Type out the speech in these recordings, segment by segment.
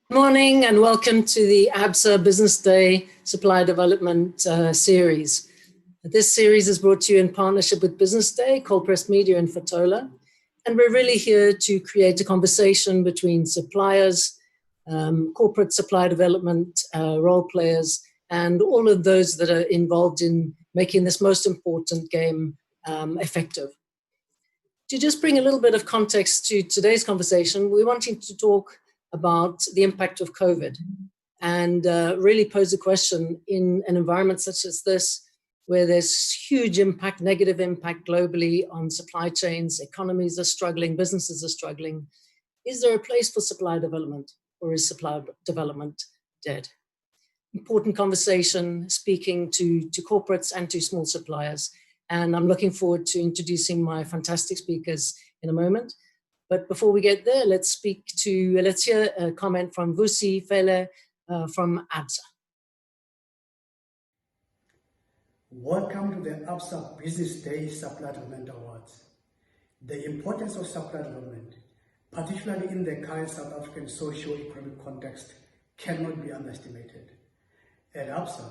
Good morning and welcome to the ABSA Business Day Supplier Development series. This series is brought to you in partnership with Business Day, Cold Press Media and Fatola. And we're really here to create a conversation between suppliers, corporate supply development, role players, and all of those that are involved in making this most important game effective. To just bring a little bit of context to today's conversation, we're wanting to talk about the impact of COVID and really pose a question in an environment such as this, where there's huge impact, negative impact globally on supply chains, economies are struggling, businesses are struggling. Is there a place for supply development, or is supply development dead? Important conversation, speaking to corporates and to small suppliers. And I'm looking forward to introducing my fantastic speakers in a moment. But before we get there, let's hear a comment from Vusi Fele from ABSA. Welcome to the ABSA Business Day Supplier Development Awards. The importance of supplier development, particularly in the current South African socio-economic context, cannot be underestimated. At ABSA,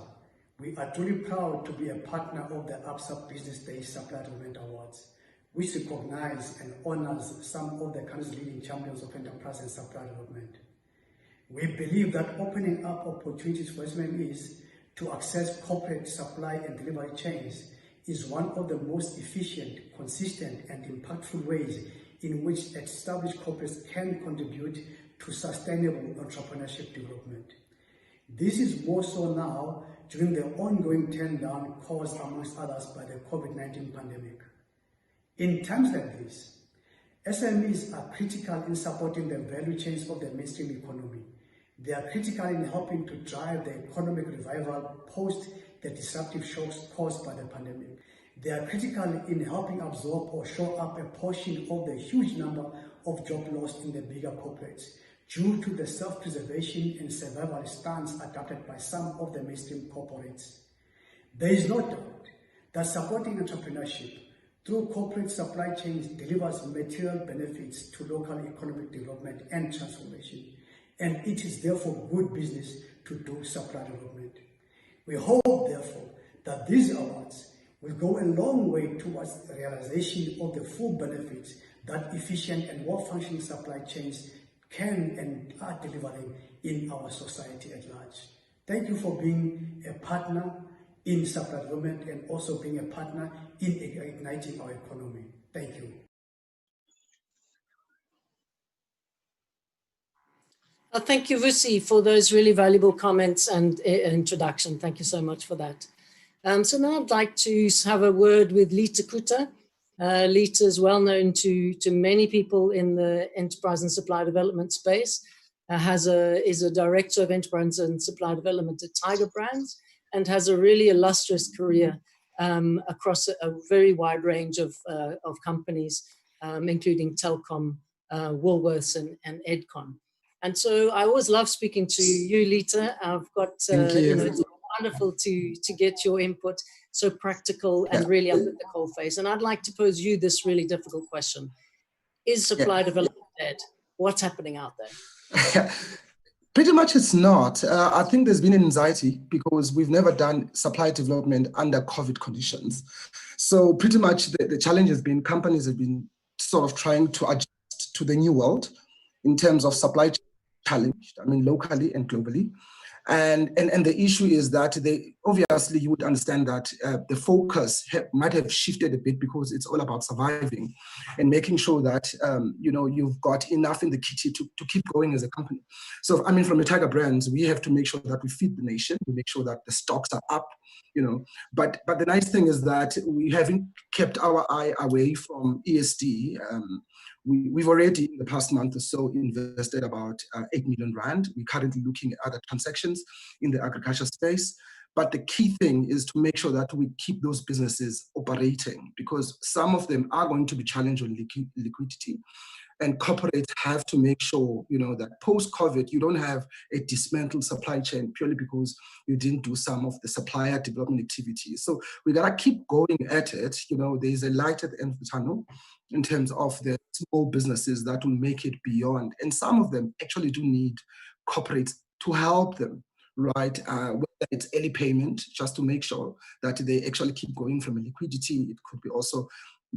we are truly proud to be a partner of the ABSA Business Day Supplier Development Awards, which recognize and honors some of the country's leading champions of enterprise and supply development. We believe that opening up opportunities for SMEs to access corporate supply and delivery chains is one of the most efficient, consistent, and impactful ways in which established corporates can contribute to sustainable entrepreneurship development. This is more so now during the ongoing turn-down caused, amongst others, by the Covid-19 pandemic. In times like this, SMEs are critical in supporting the value chains of the mainstream economy. They are critical in helping to drive the economic revival post the disruptive shocks caused by the pandemic. They are critical in helping absorb or shore up a portion of the huge number of jobs lost in the bigger corporates due to the self-preservation and survival stance adopted by some of the mainstream corporates. There is no doubt that supporting entrepreneurship through corporate supply chains delivers material benefits to local economic development and transformation, and it is therefore good business to do supply development. We hope, therefore, that these awards will go a long way towards the realization of the full benefits that efficient and well-functioning supply chains can and are delivering in our society at large. Thank you for being a partner in supply development and also being a partner in igniting our economy. Thank you. Thank you, Vusi, for those really valuable comments and introduction. Thank you so much for that. So now I'd like to have a word with Lita Kuta. Lita is well known to many people in the enterprise and supply development space, is a director of enterprise and supply development at Tiger Brands, and has a really illustrious career across a very wide range of companies, including Telkom, Woolworths, and Edcon. And so I always love speaking to you, Lita. I've got, it's wonderful to get your input, so practical and really up at the coalface. And I'd like to pose you this really difficult question. Is supply development dead? What's happening out there? Pretty much it's not. I think there's been anxiety because we've never done supply development under COVID conditions. So pretty much the challenge has been companies have been sort of trying to adjust to the new world in terms of supply chain challenge, locally and globally. And the issue is that obviously you would understand that the focus might have shifted a bit because it's all about surviving and making sure that you've got enough in the kitty to keep going as a company. So from the Tiger Brands, we have to make sure that we feed the nation, we make sure that the stocks are up, But the nice thing is that we haven't kept our eye away from ESD. We've already, in the past month or so, invested about 8 million rand. We're currently looking at other transactions in the agriculture space. But the key thing is to make sure that we keep those businesses operating, because some of them are going to be challenged on liquidity. And corporates have to make sure, that post-COVID, you don't have a dismantled supply chain purely because you didn't do some of the supplier development activities. So we got to keep going at it. There's a light at the end of the tunnel in terms of the small businesses that will make it beyond. And some of them actually do need corporates to help them, right? Whether it's early payment, just to make sure that they actually keep going from a liquidity. It could be also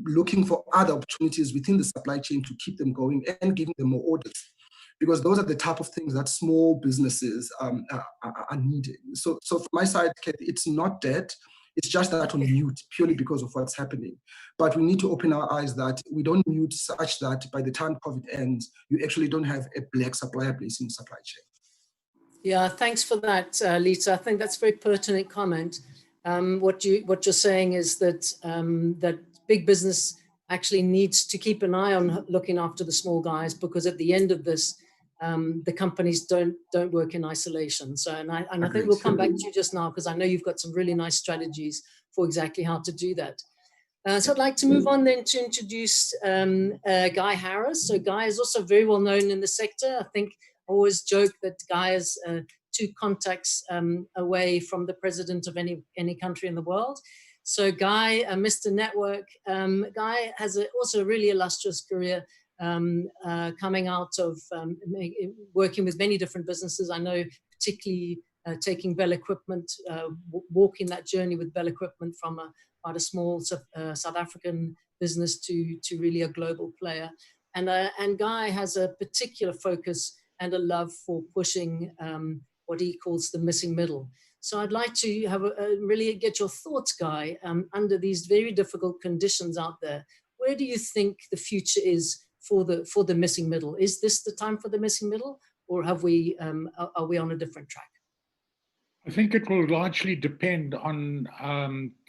looking for other opportunities within the supply chain to keep them going and giving them more orders, because those are the type of things that small businesses are needing. So from my side, Kate, it's not dead. It's just that on mute purely because of what's happening. But we need to open our eyes that we don't mute such that by the time COVID ends, you actually don't have a black supplier base in the supply chain. Yeah, thanks for that, Lisa. I think that's a very pertinent comment. What you're saying is that that big business actually needs to keep an eye on looking after the small guys, because at the end of this, the companies don't work in isolation. So, and I think we'll come back to you just now, because I know you've got some really nice strategies for exactly how to do that. So I'd like to move on then to introduce Guy Harris. So Guy is also very well known in the sector. I think I always joke that Guy is 2 contacts away from the president of any country in the world. So Guy, Mr. Network, Guy has also a really illustrious career coming out of working with many different businesses. I know particularly taking Bell Equipment, walking that journey with Bell Equipment from quite a small South African business to really a global player. And Guy has a particular focus and a love for pushing what he calls the missing middle. So I'd like to have really get your thoughts, Guy, under these very difficult conditions out there. Where do you think the future is for the missing middle? Is this the time for the missing middle, or are we on a different track? I think it will largely depend on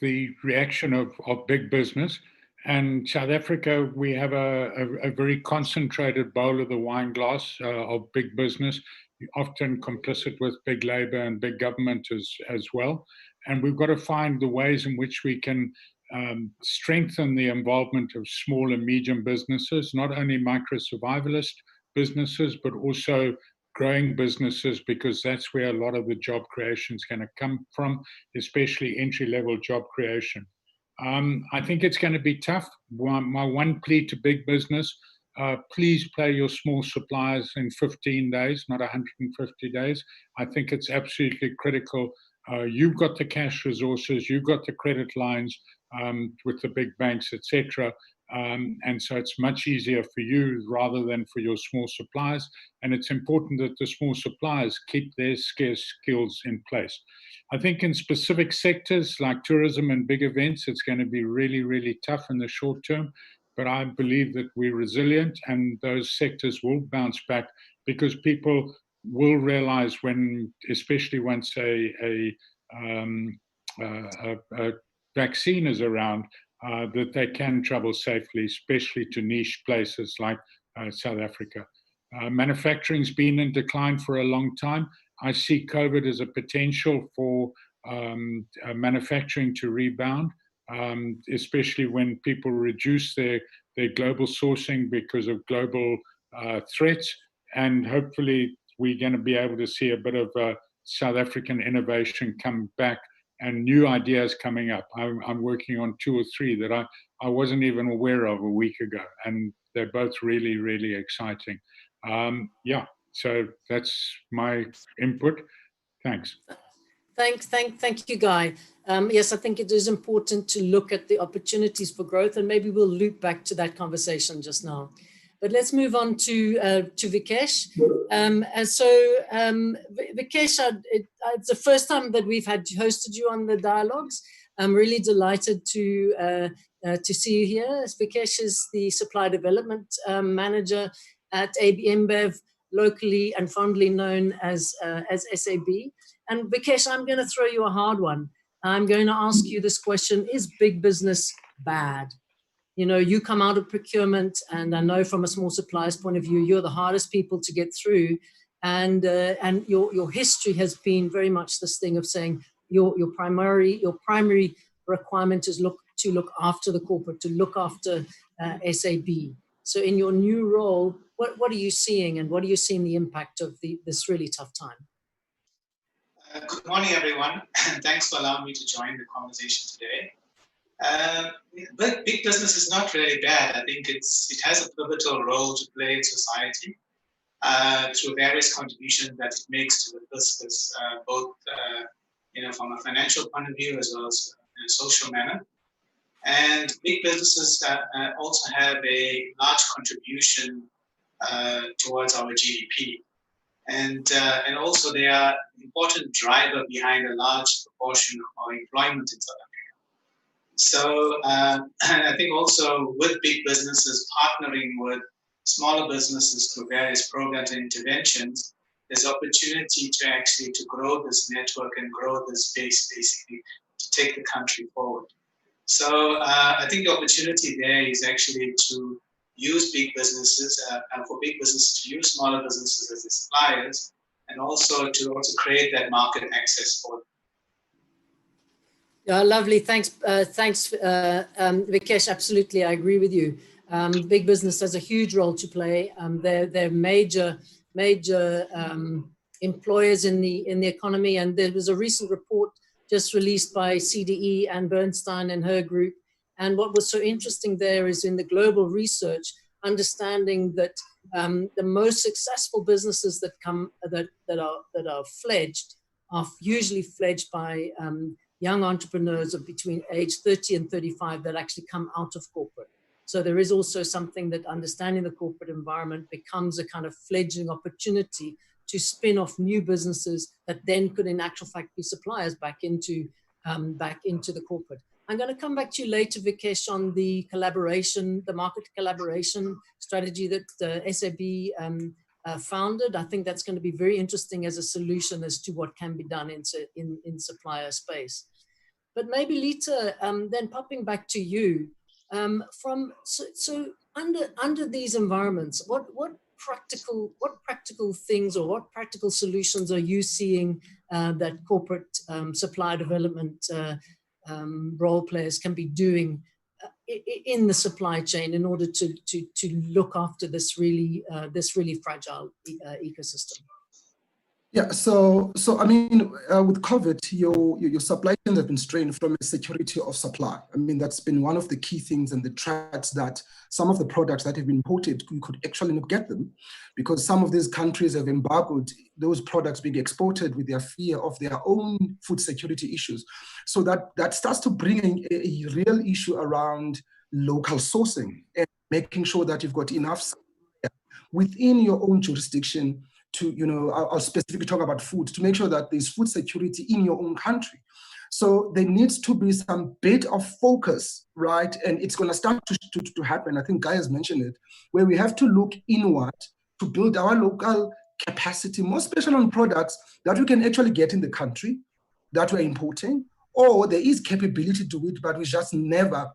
the reaction of big business. And South Africa, we have a very concentrated bowl of the wine glass of big business, often complicit with big labor and big government as well. And we've got to find the ways in which we can strengthen the involvement of small and medium businesses, not only micro-survivalist businesses, but also growing businesses, because that's where a lot of the job creation is going to come from, especially entry-level job creation. I think it's going to be tough. My one plea to big business, please pay your small suppliers in 15 days, not 150 days. I think it's absolutely critical. You've got the cash resources, you've got the credit lines with the big banks, etc. And so it's much easier for you rather than for your small suppliers. And it's important that the small suppliers keep their scarce skills in place. I think in specific sectors like tourism and big events, it's going to be really, really tough in the short term. But I believe that we're resilient and those sectors will bounce back, because people will realize when, especially once a vaccine is around, that they can travel safely, especially to niche places like South Africa. Manufacturing's been in decline for a long time. I see COVID as a potential for manufacturing to rebound, especially when people reduce their global sourcing because of global threats. And hopefully we're going to be able to see a bit of South African innovation come back and new ideas coming up. I'm working on 2 or 3 that I wasn't even aware of a week ago, and they're both really, really exciting. Yeah, so that's my input. Thanks. Thank you, Guy. Yes, I think it is important to look at the opportunities for growth, and maybe we'll loop back to that conversation just now. But let's move on to Vikesh. Vikesh, it's the first time that we've hosted you on the dialogues. I'm really delighted to see you here. Vikesh is the Supplier Development Manager at AB InBev, locally and fondly known as SAB. And Vikesh, I'm going to throw you a hard one. I'm going to ask you this question: is big business bad? You know, you come out of procurement, and I know from a small supplier's point of view, you're the hardest people to get through. And your history has been very much this thing of saying your primary requirement is to look after the corporate, to look after SAB. So in your new role, what are you seeing, and what are you seeing the impact of this really tough time? Good morning, everyone, and thanks for allowing me to join the conversation today. But big business is not really bad. I think it has a pivotal role to play in society. through various contributions that it makes to the business, both from a financial point of view as well as in a social manner. And big businesses also have a large contribution towards our GDP. And also they are an important driver behind a large proportion of our employment in South Africa. So I think also with big businesses partnering with smaller businesses through various programs and interventions, there's opportunity to grow this network and grow this base basically to take the country forward. So I think the opportunity there is actually to use big businesses and for big businesses to use smaller businesses as their suppliers, and also to create that market access for them. Yeah, lovely. Thanks, Vikesh. Absolutely, I agree with you. Big business has a huge role to play. They're major employers in the economy, and there was a recent report just released by CDE and Bernstein and her group. And what was so interesting there is in the global research, understanding that the most successful businesses that are fledged are usually fledged by young entrepreneurs of between age 30 and 35 that actually come out of corporate. So there is also something that understanding the corporate environment becomes a kind of fledgling opportunity to spin off new businesses that then could in actual fact be suppliers back into the corporate. I'm going to come back to you later, Vikesh, on the collaboration, the market collaboration strategy that SAB founded. I think that's going to be very interesting as a solution as to what can be done in supplier space. But maybe Lita, then popping back to you, so under these environments, what practical things or what practical solutions are you seeing that corporate supply development role players can be doing in the supply chain in order to look after this really fragile ecosystem? Yeah, so I mean, with COVID, your supply chains have been strained from a security of supply. I mean, that's been one of the key things and the threats that some of the products that have been imported, you could actually not get them because some of these countries have embargoed those products being exported with their fear of their own food security issues. So that starts to bring in a real issue around local sourcing and making sure that you've got enough supply within your own jurisdiction to, I'll specifically talk about food, to make sure that there's food security in your own country. So there needs to be some bit of focus, right? And it's going to start to happen. I think Guy has mentioned it, where we have to look inward to build our local capacity, more especially on products that we can actually get in the country that we're importing, or there is capability to do it, but we just never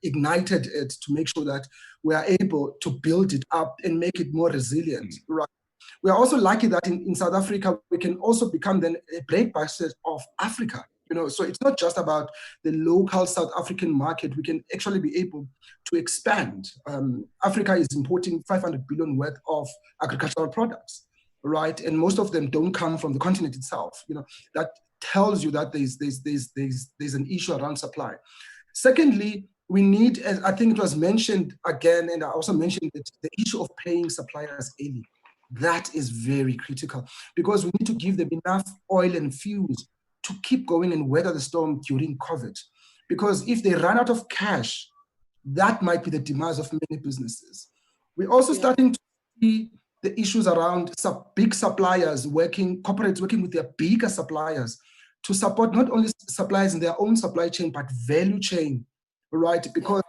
ignited it to make sure that we are able to build it up and make it more resilient, right? We are also lucky that in South Africa, we can also become then a breadbasket of Africa. So it's not just about the local South African market. We can actually be able to expand. Africa is importing 500 billion worth of agricultural products, right? And most of them don't come from the continent itself. That tells you that there's an issue around supply. Secondly, we need, as I think it was mentioned again, and I also mentioned that the issue of paying suppliers early. That is very critical because we need to give them enough oil and fuels to keep going and weather the storm during COVID. Because if they run out of cash, that might be the demise of many businesses. We're also starting to see the issues around big suppliers corporates working with their bigger suppliers to support not only suppliers in their own supply chain, but value chain, right? Because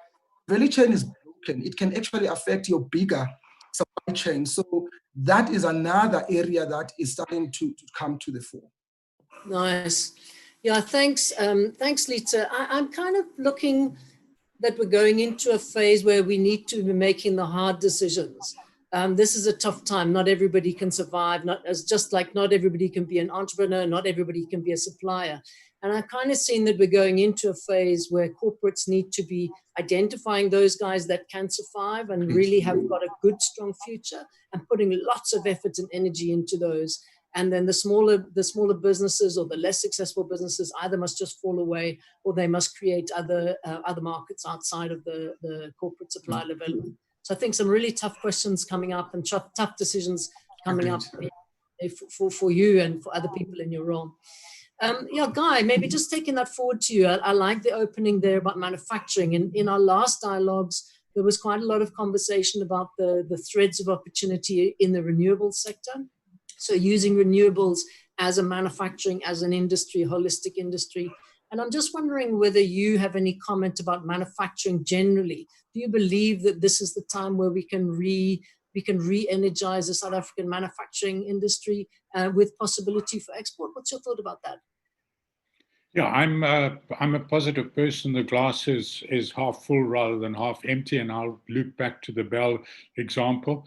value chain is broken. It can actually affect your bigger supply chain. So that is another area that is starting to come to the fore. Nice. Yeah, thanks. Thanks, Lita. I'm kind of looking that we're going into a phase where we need to be making the hard decisions. This is a tough time. Not everybody can survive. Not everybody can be an entrepreneur. Not everybody can be a supplier. And I've kind of seen that we're going into a phase where corporates need to be identifying those guys that can survive and really have got a good, strong future and putting lots of effort and energy into those. And then the smaller businesses or the less successful businesses either must just fall away or they must create other markets outside of the corporate supply development. So I think some really tough questions coming up and tough decisions coming up for you and for other people in your role. Yeah, Guy, maybe just taking that forward to you. I like the opening there about manufacturing. In our last dialogues, there was quite a lot of conversation about the threads of opportunity in the renewables sector. So using renewables as a manufacturing, as an industry, holistic industry. And I'm just wondering whether you have any comment about manufacturing generally. Do you believe that this is the time where we can re-energize the South African manufacturing industry with possibility for export? What's your thought about that? Yeah, I'm a positive person. The glass is half full rather than half empty, and I'll loop back to the Bell example.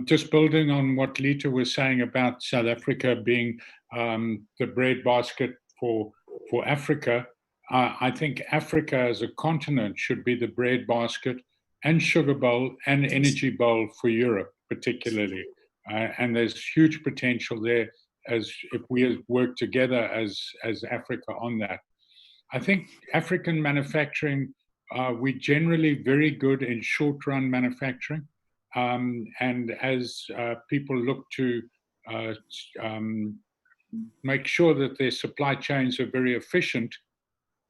Just building on what Lita was saying about South Africa being the breadbasket for Africa, I think Africa as a continent should be the breadbasket and sugar bowl and energy bowl for Europe, particularly. And there's huge potential there as if we work together as Africa on that. I think African manufacturing, we're generally very good in short-run manufacturing. And as people look to make sure that their supply chains are very efficient,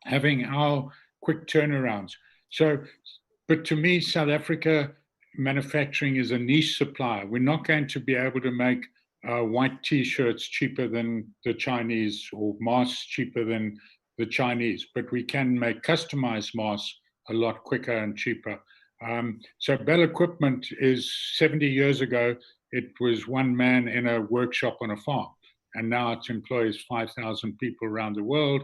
having our quick turnarounds. So, but to me, South Africa manufacturing is a niche supply. We're not going to be able to make white T-shirts cheaper than the Chinese or masks cheaper than the Chinese, but we can make customized masks a lot quicker and cheaper. So Bell Equipment is 70 years ago, it was one man in a workshop on a farm, and now it employs 5,000 people around the world,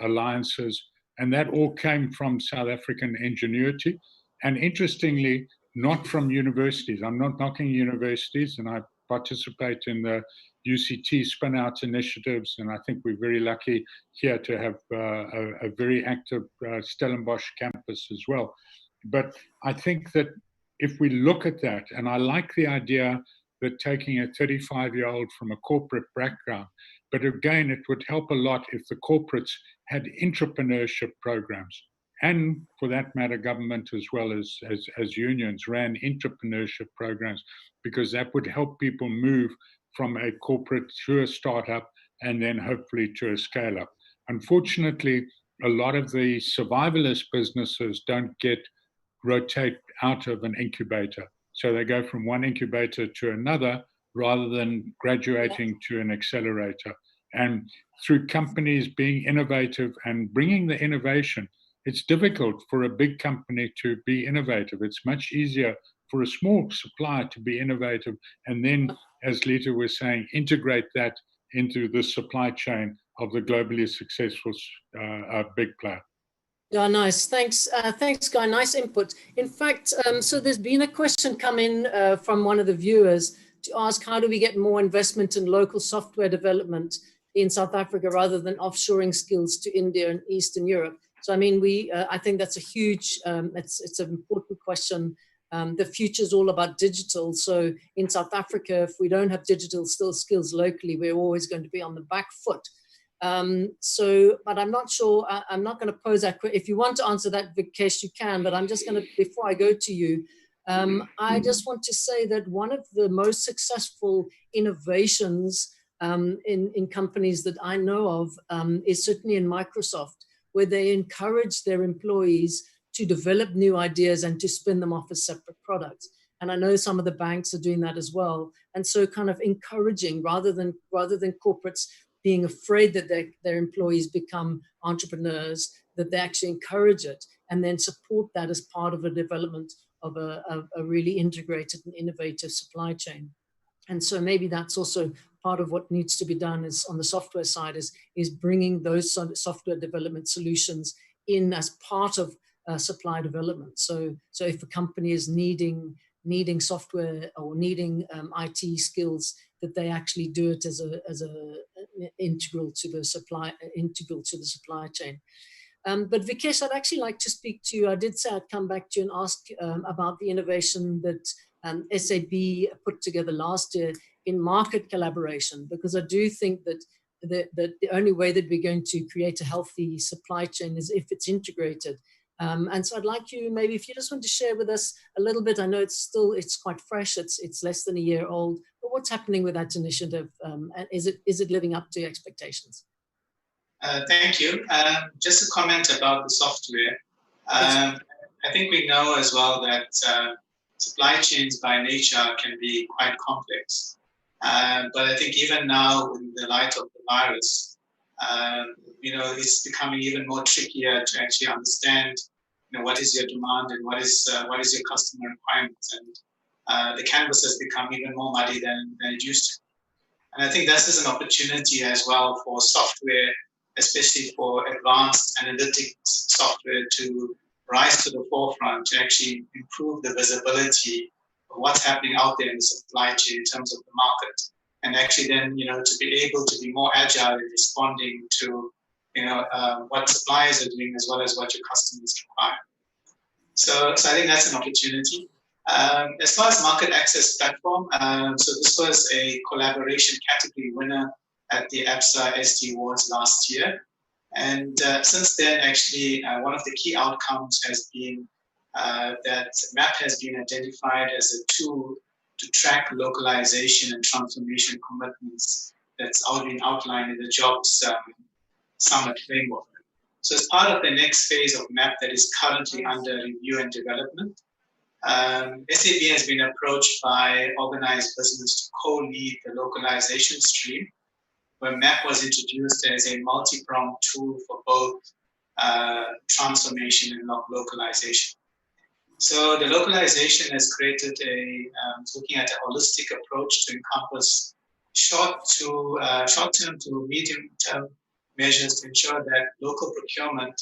alliances, and that all came from South African ingenuity. And interestingly, not from universities. I'm not knocking universities, and I participate in the UCT spin-out initiatives, and I think we're very lucky here to have a very active Stellenbosch campus as well. But I think that if we look at that, and I like the idea that taking a 35-year-old from a corporate background, but again, it would help a lot if the corporates had entrepreneurship programs. And for that matter, government as well as unions ran entrepreneurship programs, because that would help people move from a corporate to a startup and then hopefully to a scale up. Unfortunately, a lot of the survivalist businesses don't rotate out of an incubator. So they go from one incubator to another rather than graduating to an accelerator. And through companies being innovative and bringing the innovation, it's difficult for a big company to be innovative. It's much easier for a small supplier to be innovative, and then, as Lita was saying, integrate that into the supply chain of the globally successful big player. Yeah, nice. Thanks, thanks, Guy. Nice input. In fact, so there's been a question come in from one of the viewers to ask, how do we get more investment in local software development in South Africa rather than offshoring skills to India and Eastern Europe? So, I mean, I think that's a huge, it's an important question. The future is all about digital. So in South Africa, if we don't have digital skills locally, we're always going to be on the back foot. But I'm not sure, I'm not going to pose that. If you want to answer that, Vikesh, you can, but I'm just going to, before I go to you, I just want to say that one of the most successful innovations in companies that I know of is certainly in Microsoft, where they encourage their employees to develop new ideas and to spin them off as separate products. And I know some of the banks are doing that as well. And so kind of encouraging, rather than corporates being afraid that their employees become entrepreneurs, that they actually encourage it and then support that as part of a development of a really integrated and innovative supply chain. And so maybe that's also part of what needs to be done is on the software side is bringing those software development solutions in as part of supply development. So if a company is needing software or needing IT skills, that they actually do it as integral to the supply chain. But Vikesh, I'd actually like to speak to you. I did say I'd come back to you and ask about the innovation that SAB put together last year in market collaboration, because I do think that the only way that we're going to create a healthy supply chain is if it's integrated. And so I'd like you, maybe if you just want to share with us a little bit, I know it's quite fresh, it's less than a year old, but what's happening with that initiative? And is it living up to expectations? Thank you. Just a comment about the software. I think we know as well that supply chains by nature can be quite complex. But I think even now, in the light of the virus, it's becoming even more trickier to actually understand, what is your demand and what is your customer requirements, and the canvas has become even more muddy than it used to. And I think this is an opportunity as well for software, especially for advanced analytics software, to rise to the forefront to actually improve the visibility of what's happening out there in the supply chain in terms of the market, and actually then, to be able to be more agile in responding to, what suppliers are doing as well as what your customers require. So I think that's an opportunity. As far as market access platform, so this was a collaboration category winner at the ABSA SD Awards last year. And since then, actually, one of the key outcomes has been that MAP has been identified as a tool to track localization and transformation commitments that's been outlined in the Jobs Summit framework. So as part of the next phase of MAP that is currently under review and development, SAB has been approached by organized business to co-lead the localization stream, where MAP was introduced as a multi-pronged tool for both transformation and localization. So the localization has created looking at a holistic approach to encompass short-term to medium-term measures to ensure that local procurement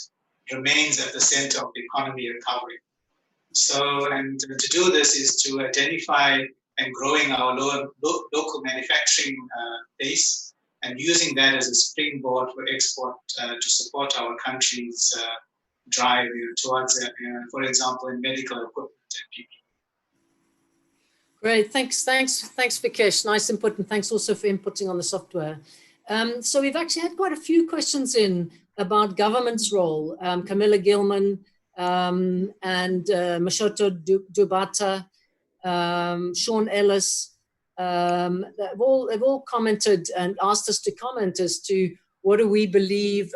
remains at the center of the economy recovery. So, and to do this is to identify and growing our local manufacturing base, and using that as a springboard for export to support our country's drive towards, for example, in medical equipment and PPE. Great, thanks, Vikesh. Nice input, and thanks also for inputting on the software. So we've actually had quite a few questions in about government's role. Camilla Gilman and Mashoto Dubata, Sean Ellis, they've all commented and asked us to comment as to what do we believe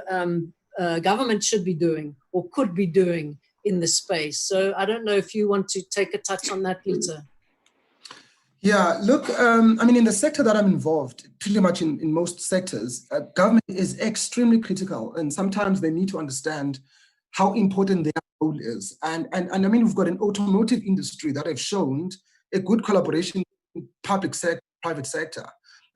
government should be doing or could be doing in this space. So I don't know if you want to take a touch on that, Peter. Yeah, look, I mean, in the sector that I'm involved, pretty much in most sectors, government is extremely critical, and sometimes they need to understand how important their role is. And I mean, we've got an automotive industry that have shown a good collaboration in public sector, private sector.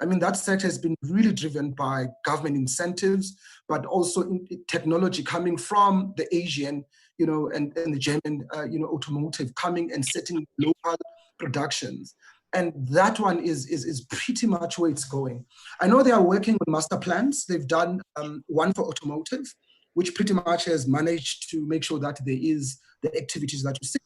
I mean, that sector has been really driven by government incentives, but also in technology coming from the Asian, and the German, automotive coming and setting local productions. And that one is pretty much where it's going. I know they are working on master plans. They've done one for automotive, which pretty much has managed to make sure that there is the activities that you see.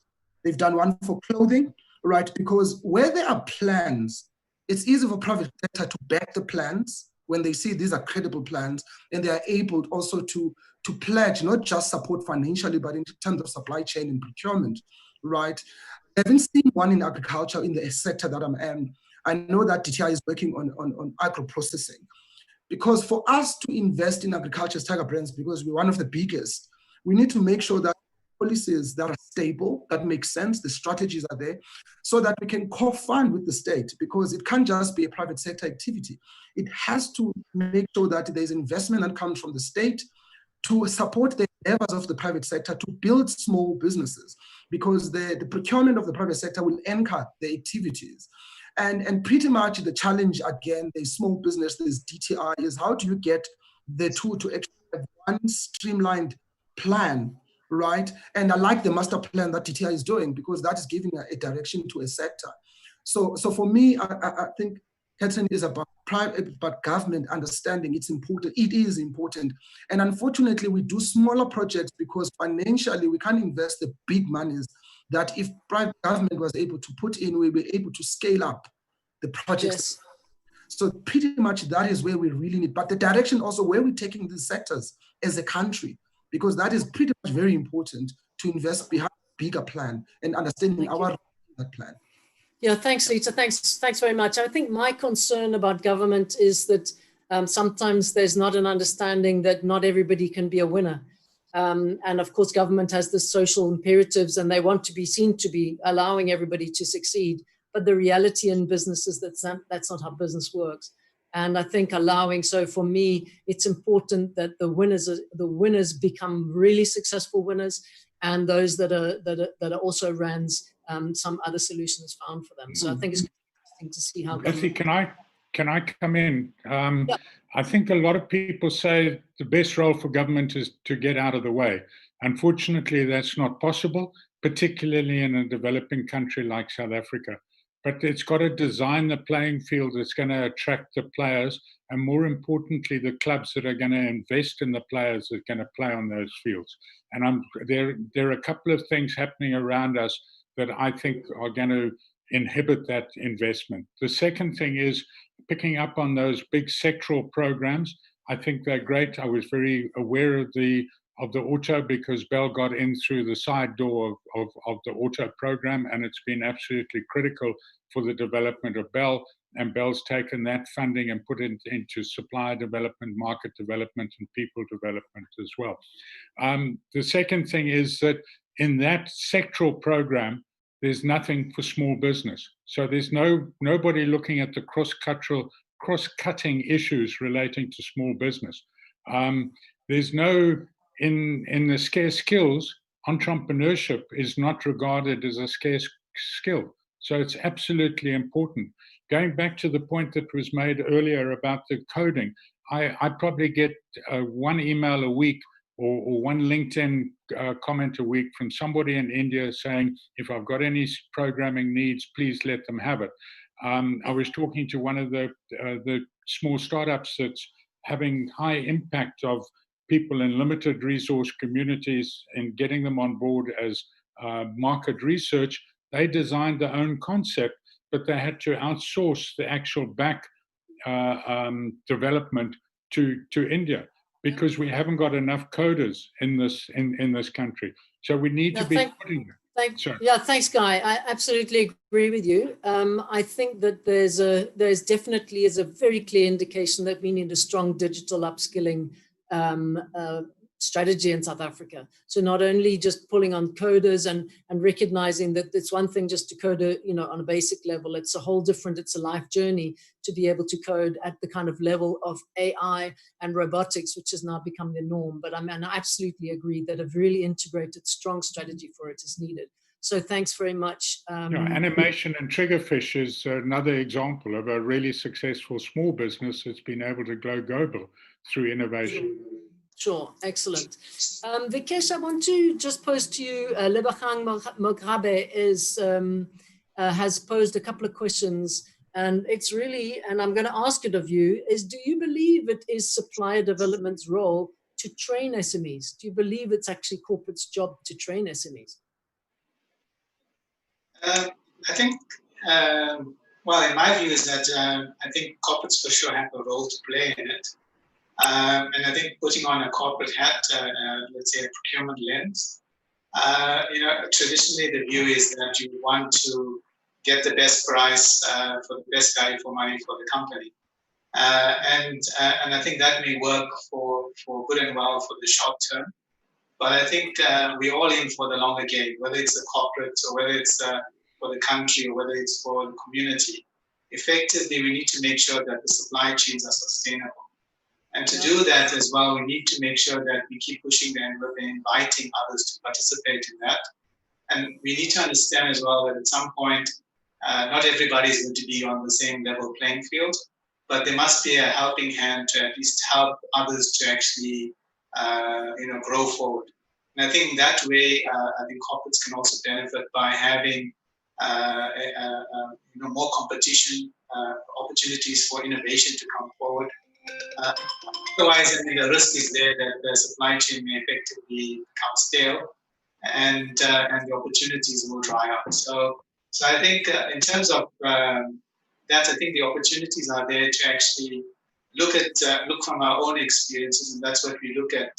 They've done one for clothing, right? Because where there are plans, it's easy for private sector to back the plans when they see these are credible plans, and they are able also to pledge, not just support financially, but in terms of supply chain and procurement, right? I haven't seen one in agriculture in the sector that I'm in. I know that DTI is working on agro-processing. Because for us to invest in agriculture as Tiger Brands, because we're one of the biggest, we need to make sure that policies that are stable, that make sense, the strategies are there, so that we can co-fund with the state, because it can't just be a private sector activity. It has to make sure that there's investment that comes from the state to support the endeavors of the private sector to build small businesses, because the procurement of the private sector will anchor the activities. And pretty much the challenge, again, there's small business, there's DTI, is how do you get the two to actually have one streamlined plan, right? And I like the master plan that DTI is doing, because that is giving a direction to a sector. So for me, I think Catherine is about private, but government understanding it's important. It is important. And unfortunately, we do smaller projects because financially we can't invest the big monies that if private government was able to put in, we'll be able to scale up the projects. Yes. So pretty much that is where we really need, but the direction also where we're taking these sectors as a country, because that is pretty much very important to invest behind a bigger plan and understanding our role in that plan. Yeah, thanks, Lita. Thanks very much. I think my concern about government is that sometimes there's not an understanding that not everybody can be a winner. And of course, government has the social imperatives and they want to be seen to be allowing everybody to succeed. But the reality in business is that that's not how business works. And I think so for me, it's important that the winners become really successful winners, and those that are also RANs, some other solutions found for them. So I think it's interesting to see how. Leslie, can I come in? Yeah. I think a lot of people say the best role for government is to get out of the way. Unfortunately, that's not possible, particularly in a developing country like South Africa. But it's got to design the playing field that's going to attract the players, and more importantly, the clubs that are going to invest in the players that are going to play on those fields. And there are a couple of things happening around us that I think are going to inhibit that investment. The second thing is picking up on those big sectoral programs. I think they're great. I was very aware of the auto because Bell got in through the side door of the auto program, and it's been absolutely critical for the development of Bell. And Bell's taken that funding and put it into supplier development, market development, and people development as well. The second thing is that in that sectoral program, there's nothing for small business. So there's nobody looking at the cross-cutting issues relating to small business. There's no, in the scarce skills, entrepreneurship is not regarded as a scarce skill. So it's absolutely important. Going back to the point that was made earlier about the coding, I probably get one email a week or one LinkedIn comment a week from somebody in India saying, if I've got any programming needs, please let them have it. I was talking to one of the small startups that's having high impact of people in limited resource communities and getting them on board as market research. They designed their own concept, but they had to outsource the actual back development to India, because we haven't got enough coders in this country. So we need to be putting thanks, Guy. I absolutely agree with you. I think that there's definitely is a very clear indication that we need a strong digital upskilling strategy in South Africa. So not only just pulling on coders and recognizing that it's one thing just to code, on a basic level. It's a whole different, it's a life journey to be able to code at the kind of level of AI and robotics, which has now become the norm. But I absolutely agree that a really integrated, strong strategy for it is needed. So thanks very much. Animation and Triggerfish is another example of a really successful small business that's been able to go global through innovation. Sure, excellent. Vikesh, I want to just pose to you, Lebogang Mogabe has posed a couple of questions, and it's really, and I'm going to ask it of you, is do you believe it is supplier development's role to train SMEs? Do you believe it's actually corporate's job to train SMEs? I think, well, in my view is that I think corporates for sure have a role to play in it. And I think putting on a corporate hat, let's say a procurement lens, traditionally the view is that you want to get the best price for the best value for money for the company. And I think that may work for good and well for the short term. But I think we're all in for the longer game, whether it's the corporate or whether it's for the country or whether it's for the community. Effectively, we need to make sure that the supply chains are sustainable. And to do that as well, we need to make sure that we keep pushing the envelope and inviting others to participate in that. And we need to understand as well that at some point, not everybody is going to be on the same level playing field, but there must be a helping hand to at least help others to actually, grow forward. And I think that way, I think corporates can also benefit by having more competition, opportunities for innovation to come forward. Otherwise, I mean, the risk is there that the supply chain may effectively become stale, and the opportunities will dry up. So I think in terms of that, I think the opportunities are there to actually look from our own experiences, and that's what we look at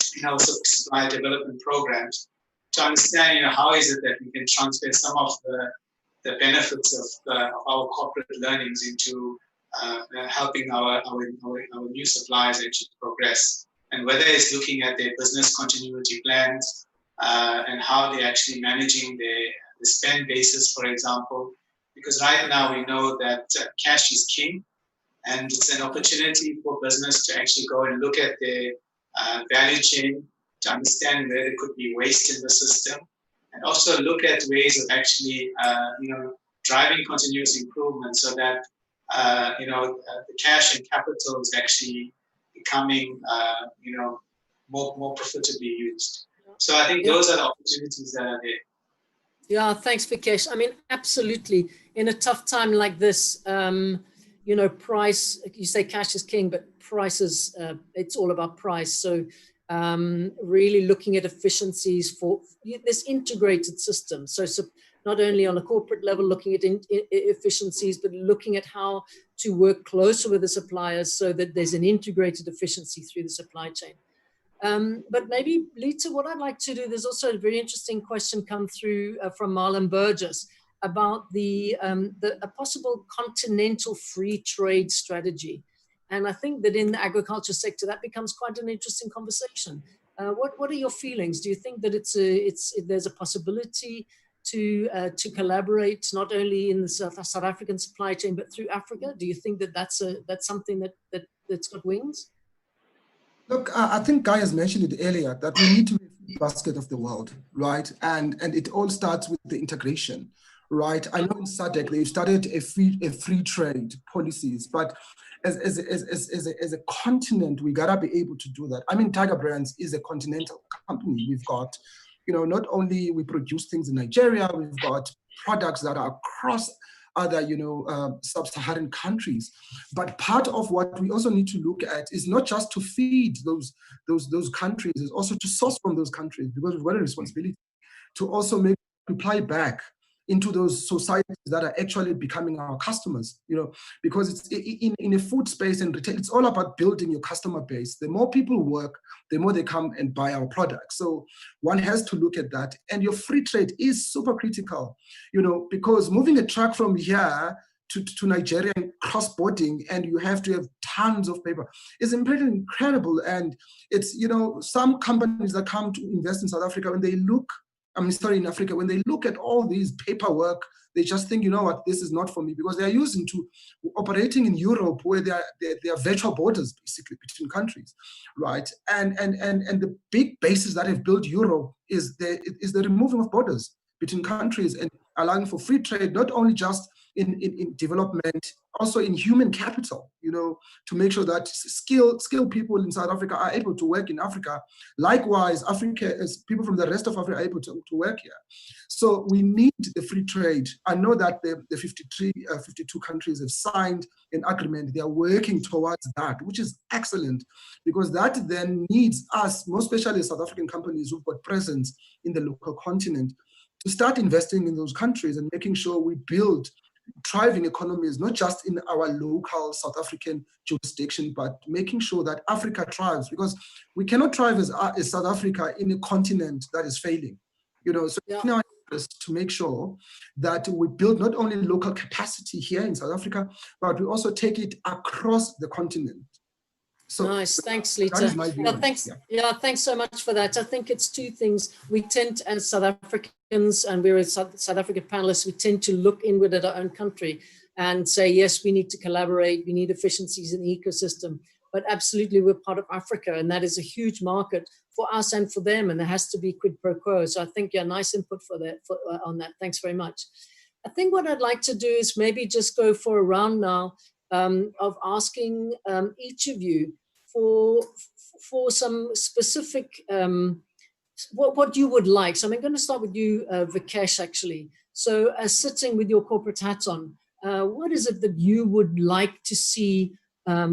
supplier development programs to understand, how is it that we can transfer some of the benefits of our corporate learnings into helping our new suppliers actually progress. And whether it's looking at their business continuity plans and how they're actually managing the spend basis, for example, because right now we know that cash is king, and it's an opportunity for business to actually go and look at their value chain to understand where there could be waste in the system, and also look at ways of actually, driving continuous improvement so that, the cash and capital is actually becoming, more profitably used. So I think those are the opportunities that are there. Yeah, thanks, Vikesh. I mean, absolutely. In a tough time like this, price, you say cash is king, but prices, it's all about price. So really looking at efficiencies for this integrated system. So not only on a corporate level, looking at efficiencies, but looking at how to work closer with the suppliers so that there's an integrated efficiency through the supply chain. But maybe, Lita, what I'd like to do, there's also a very interesting question come through from Marlon Burgess about a possible continental free trade strategy. And I think that in the agriculture sector, that becomes quite an interesting conversation. What are your feelings? Do you think that there's a possibility to collaborate not only in the South African supply chain, but through Africa? Do you think that that's something that's got wings? Look, I think Guy has mentioned it earlier that we need to be a basket of the world, right? And it all starts with the integration, right? I know in SADC they've started a free trade policies, but as a continent, we gotta be able to do that. I mean, Tiger Brands is a continental company. We've got, not only we produce things in Nigeria, we've got products that are across other, sub-Saharan countries. But part of what we also need to look at is not just to feed those countries, is also to source from those countries, because we've got a responsibility to also reply back into those societies that are actually becoming our customers, because it's in a food space and retail, it's all about building your customer base. The more people work, the more they come and buy our products. So one has to look at that. And your free trade is super critical, because moving a truck from here to Nigeria and cross-boarding, and you have to have tons of paper, is incredible. And it's, some companies that come to invest in South Africa, when they look, in Africa, when they look at all these paperwork, they just think, this is not for me, because they are used to operating in Europe, where there are virtual borders basically between countries, right? And the big basis that have built Europe is the removing of borders between countries and allowing for free trade, not only just in development, also in human capital, to make sure that skilled people in South Africa are able to work in Africa. Likewise, people from the rest of Africa are able to work here. So we need the free trade. I know that the 52 countries have signed an agreement. They are working towards that, which is excellent, because that then needs us, most especially South African companies who've got presence in the local continent, to start investing in those countries and making sure we build thriving economies, not just in our local South African jurisdiction, but making sure that Africa thrives, because we cannot thrive as South Africa in a continent that is failing. So in our interest to make sure that we build not only local capacity here in South Africa, but we also take it across the continent. So nice, thanks, Lita. Thanks so much for that. I think it's two things. We tend, as South Africans, and we're South African panelists, we tend to look inward at our own country and say, yes, we need to collaborate, we need efficiencies in the ecosystem, but absolutely we're part of Africa, and that is a huge market for us and for them, and there has to be quid pro quo. So I think, nice input for that, on that. Thanks very much. I think what I'd like to do is maybe just go for a round now of asking each of you for some specific, what you would like. So I'm going to start with you, Vikesh, actually. So sitting with your corporate hat on, what is it that you would like to see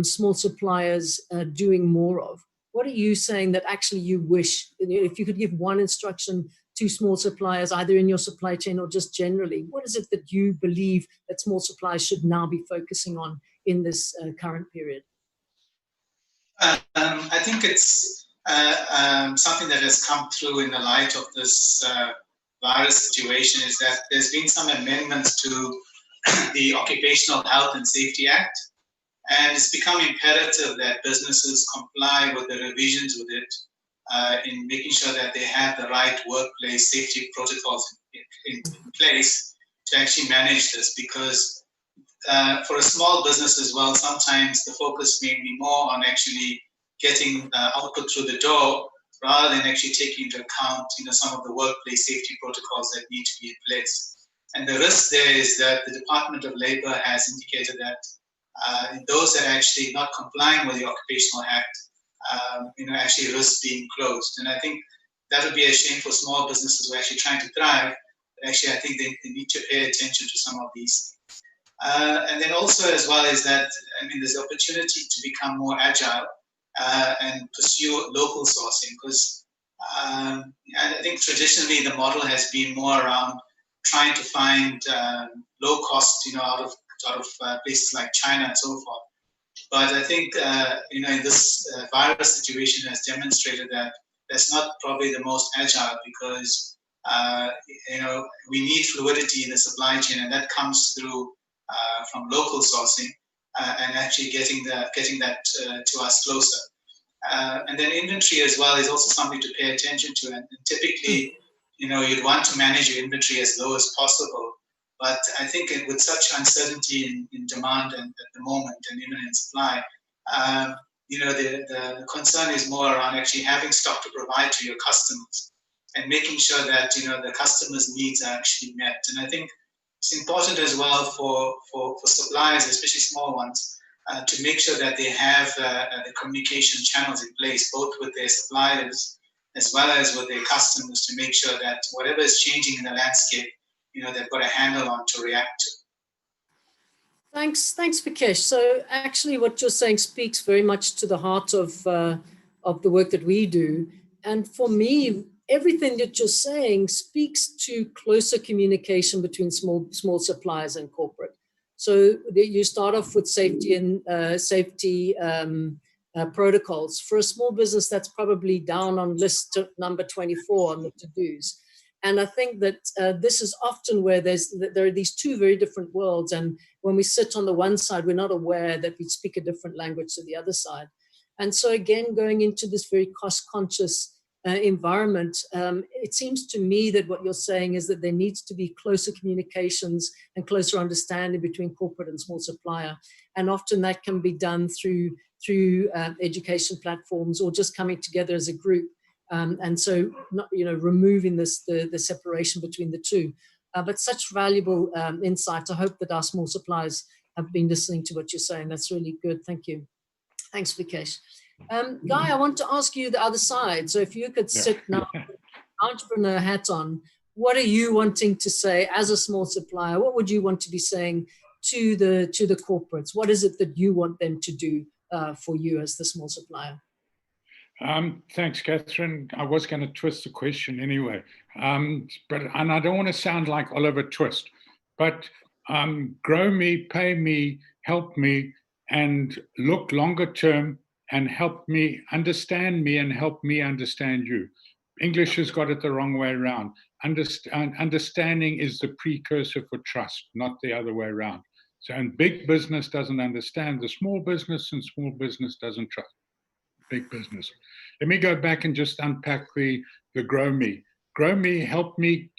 small suppliers doing more of? What are you saying that actually you wish, if you could give one instruction to small suppliers, either in your supply chain or just generally, what is it that you believe that small suppliers should now be focusing on in this current period? I think it's something that has come through in the light of this virus situation is that there's been some amendments to the Occupational Health and Safety Act, and it's become imperative that businesses comply with the revisions with it in making sure that they have the right workplace safety protocols in place to actually manage this, because for a small business as well, sometimes the focus may be more on actually getting output through the door rather than actually taking into account, some of the workplace safety protocols that need to be in place. And the risk there is that the Department of Labor has indicated that those that are actually not complying with the Occupational Act, actually risk being closed. And I think that would be a shame for small businesses who are actually trying to thrive. But actually, I think they need to pay attention to some of these. And then also as well is that, there's opportunity to become more agile and pursue local sourcing, because I think traditionally the model has been more around trying to find low cost, out of places like China and so forth. But I think, in this virus situation has demonstrated that that's not probably the most agile, because, we need fluidity in the supply chain, and that comes through from local sourcing and actually getting that to us closer. And then inventory as well is also something to pay attention to. And typically, you'd want to manage your inventory as low as possible. But I think with such uncertainty in demand and at the moment, and even in supply, the concern is more around actually having stock to provide to your customers and making sure that the customers' needs are actually met. And I think it's important as well for suppliers, especially small ones, to make sure that they have the communication channels in place, both with their suppliers as well as with their customers, to make sure that whatever is changing in the landscape, they've got a handle on to react to. Thanks, Vikesh. So actually what you're saying speaks very much to the heart of the work that we do. And for me, everything that you're saying speaks to closer communication between small suppliers and corporate. So you start off with safety and safety protocols. For a small business, that's probably down on list number 24 on the to-dos. And I think that this is often where there are these two very different worlds. And when we sit on the one side, we're not aware that we speak a different language to the other side. And so again, going into this very cost-conscious environment, it seems to me that what you're saying is that there needs to be closer communications and closer understanding between corporate and small supplier. And often that can be done through education platforms or just coming together as a group. And so, not, removing the separation between the two. But such valuable insight. I hope that our small suppliers have been listening to what you're saying. That's really good. Thank you. Thanks, Vikesh. Guy, I want to ask you the other side. So if you could sit now, entrepreneur hat on, what are you wanting to say as a small supplier? What would you want to be saying to the corporates? What is it that you want them to do for you as the small supplier? Thanks, Catherine. I was going to twist the question anyway, and I don't want to sound like Oliver Twist, but grow me, pay me, help me, and look longer term and help me and help me understand you. English has got it the wrong way around. Understanding is the precursor for trust, not the other way around. So, and big business doesn't understand the small business, and small business doesn't trust big business. Let me go back and just unpack the grow me. Grow me, help me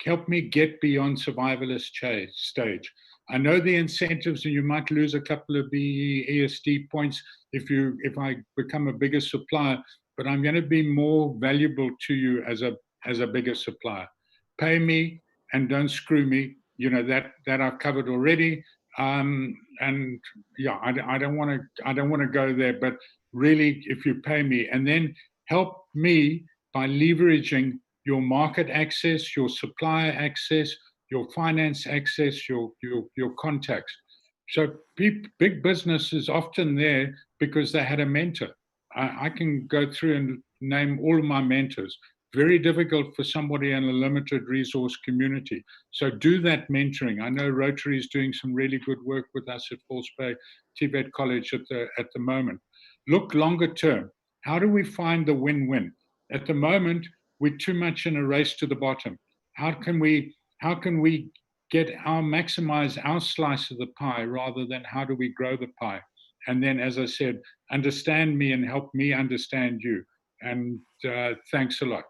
get beyond survivalist stage. I know the incentives, and you might lose a couple of ESD points if I become a bigger supplier, but I'm going to be more valuable to you as a bigger supplier. Pay me and don't screw me. That I've covered already. And yeah, I don't want to go there, but really, if you pay me, and then help me by leveraging your market access, your supplier access, your finance access, your contacts. So big business is often there because they had a mentor. I can go through and name all of my mentors. Very difficult for somebody in a limited resource community. So do that mentoring. I know Rotary is doing some really good work with us at False Bay TVET College at the moment. Look longer term. How do we find the win-win? At the moment, we're too much in a race to the bottom. How can we maximize our slice of the pie rather than how do we grow the pie? And then, as I said, understand me and help me understand you. And thanks a lot.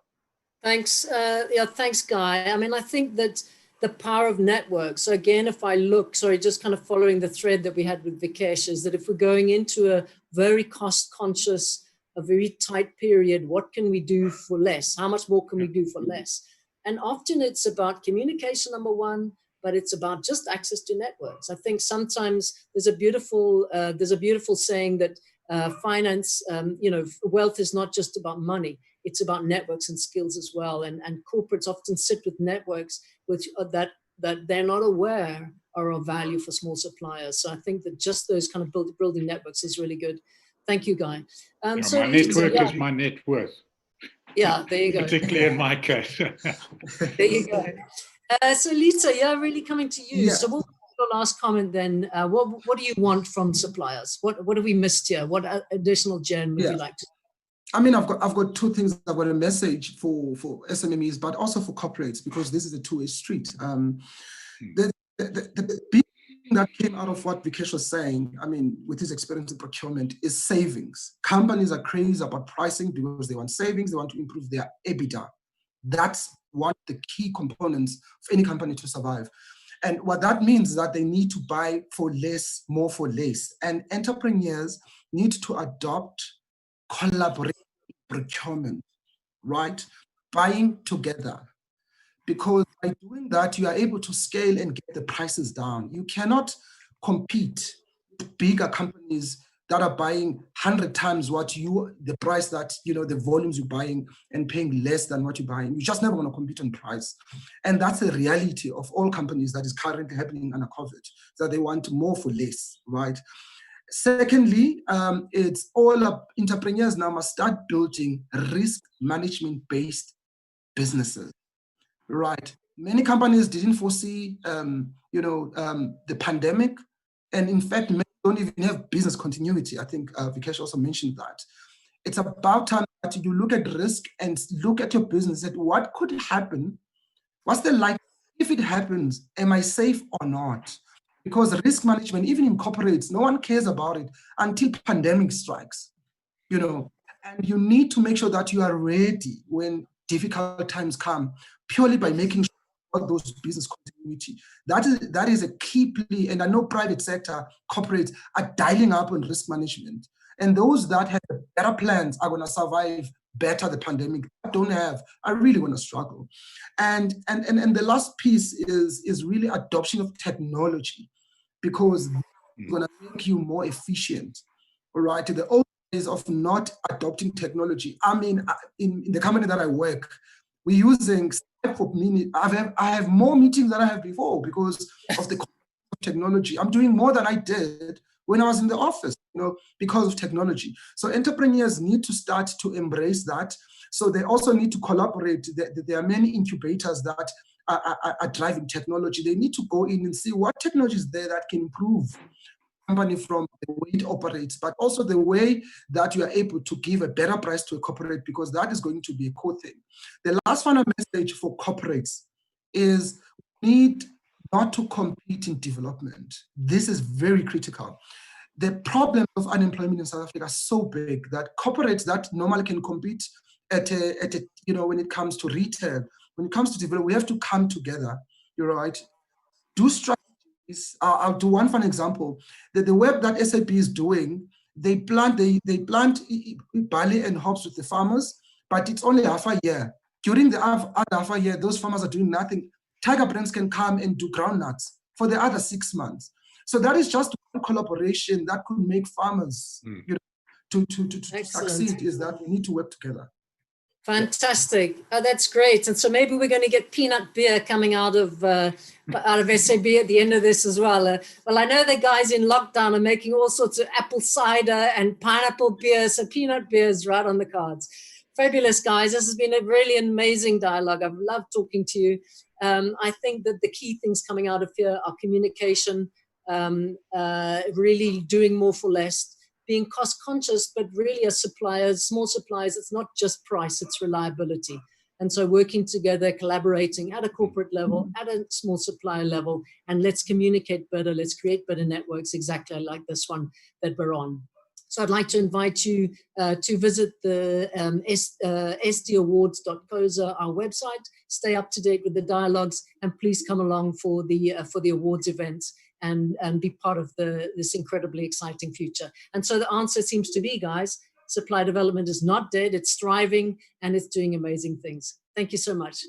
Thanks. Yeah, thanks, Guy. I mean, I think that the power of networks. So again, if I look, sorry, just kind of following the thread that we had with Vikesh, is that if we're going into a very cost conscious, a very tight period, what can we do for less? How much more can we do for less? And often it's about communication, number one, but it's about just access to networks. I think sometimes there's a beautiful saying that finance, wealth is not just about money. It's about networks and skills as well. And corporates often sit with networks that they're not aware are of value for small suppliers. So I think that just those kind of building networks is really good. Thank you, Guy. So my network is my net worth. Yeah, there you go. Particularly in my case. There you go. So Lita, yeah, really coming to you. Yeah. So what was your last comment then? What do you want from suppliers? What have we missed here? What additional gem would you like to? I mean, I've got two things. I've got a message for SMMEs, but also for corporates, because this is a two-way street. The big thing that came out of what Vikesh was saying, I mean, with his experience in procurement, is savings. Companies are crazy about pricing because they want savings. They want to improve their EBITDA. That's one of the key components for any company to survive. And what that means is that they need to buy for less, more for less. And entrepreneurs need to adopt collaborative procurement, right? Buying together. Because by doing that, you are able to scale and get the prices down. You cannot compete with bigger companies that are buying 100 times the price that, the volumes you're buying and paying less than what you're buying. You're just never going to compete on price. And that's the reality of all companies that is currently happening under COVID, that they want more for less, right? Secondly, it's all up, entrepreneurs now must start building risk management-based businesses, right? Many companies didn't foresee, the pandemic, and in fact, many don't even have business continuity. I think Vikesh also mentioned that. It's about time that you look at risk and look at your business at what could happen. What's the likelihood? If it happens, am I safe or not? Because risk management, even in corporates, no one cares about it until pandemic strikes, and you need to make sure that you are ready when difficult times come, purely by making sure those business continuity. That is a key plea, and I know private sector corporates are dialing up on risk management, and those that have better plans are going to survive better the pandemic. That don't have are really going to struggle. And the last piece is really adoption of technology, because it's going to make you more efficient. All right, the old days of not adopting technology. I mean, in the company that I work, we're using Skype for minutes. I have more meetings than I have before because of the technology. I'm doing more than I did when I was in the office, because of technology. So entrepreneurs need to start to embrace that. So they also need to collaborate. There are many incubators that are driving technology. They need to go in and see what technology is there that can improve company from the way it operates, but also the way that you are able to give a better price to a corporate, because that is going to be a core thing. The last final message for corporates is we need not to compete in development. This is very critical. The problems of unemployment in South Africa are so big that corporates that normally can compete at when it comes to retail, when it comes to development, we have to come together. You're right. Do strategies. I'll do one fun example. The work that SAP is doing, they plant barley and hops with the farmers, but it's only half a year. During the other half a year, those farmers are doing nothing. Tiger Brands can come and do groundnuts for the other 6 months. So that is just one collaboration that could make farmers, to succeed, is that we need to work together. Fantastic. Oh, that's great. And so maybe we're going to get peanut beer coming out of SAB at the end of this as well. Well, I know the guys in lockdown are making all sorts of apple cider and pineapple beer. So peanut beer is right on the cards. Fabulous, guys. This has been a really amazing dialogue. I've loved talking to you. I think that the key things coming out of here are communication, really doing more for less, being cost conscious, but really as suppliers, small suppliers, it's not just price, it's reliability. And so working together, collaborating at a corporate level, at a small supplier level, and let's communicate better, let's create better networks exactly like this one that we're on. So I'd like to invite you to visit the sdawards.coza, our website, stay up to date with the dialogues, and please come along for the awards events and be part of this incredibly exciting future. And so the answer seems to be, guys, supply development is not dead, it's thriving, and it's doing amazing things. Thank you so much.